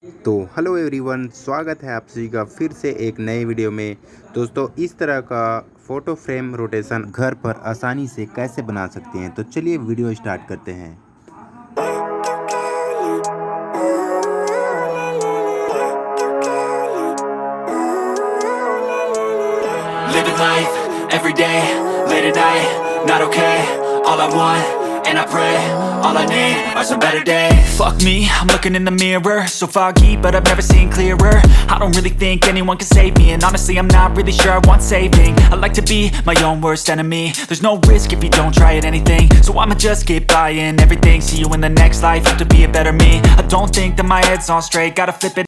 तो hello everyone, स्वागत है आप सभी का फिर से एक नए वीडियो में। दोस्तों, इस तरह का फ़ोटो फ्रेम रोटेशन घर पर आसानी से कैसे बना सकते हैं, तो चलिए वीडियो स्टार्ट करते हैं। Living life, every day, late at night, not okay. All I want, and I pray, all I need are some better days. Fuck me, I'm looking in the mirror, so foggy, but I've never seen clearer. I don't really think anyone can save me, and honestly I'm not really sure I want saving. I like to be my own worst enemy. There's no risk if you don't try at anything, so I'ma just keep buying everything. See you in the next life, have to be a better me. I don't think that my head's on straight, gotta flip it.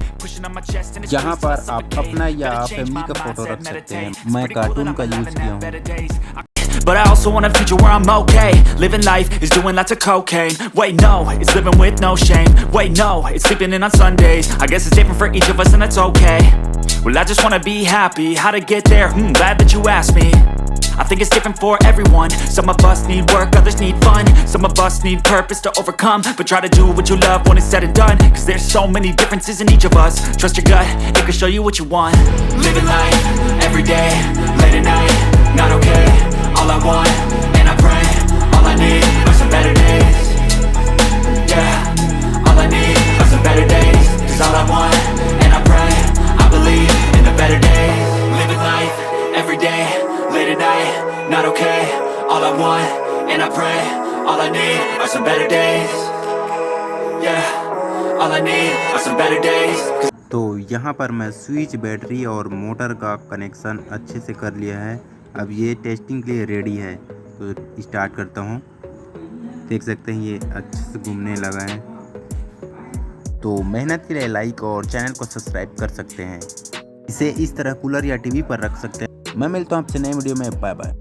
जहाँ पर आप अपना या family का photo रख सकते हैं। मैं कार्टून का यूज़ किया हूँ। But I also want a future where I'm okay. Living life is doing lots of cocaine. Wait, no, it's living with no shame. Wait, no, it's sleeping in on Sundays. I guess it's different for each of us and that's okay. Well, I just wanna be happy. How to get there? Glad that you asked me. I think it's different for everyone. Some of us need work, others need fun. Some of us need purpose to overcome. But try to do what you love when it's said and done. Cause there's so many differences in each of us. Trust your gut, it can show you what you want. Living life, every day, late at night, not okay. All I want, and I pray, all I need are some better days. Yeah, all I need are some better days. Cause all I want, and I pray, I believe in the better days. Living life, every day, late at night, not okay. All I want, and I pray, all I need are some better days. Yeah, all I need are some better days. तो यहाँ पर मैं switch, battery और motor का connection अच्छे से कर लिया है। अब ये टेस्टिंग के लिए रेडी है, तो स्टार्ट करता हूँ। देख सकते हैं ये अच्छे से घूमने लगा है। तो मेहनत के लिए लाइक और चैनल को सब्सक्राइब कर सकते हैं। इसे इस तरह कूलर या टीवी पर रख सकते हैं। मैं मिलता हूँ आपसे नए वीडियो में। Bye bye.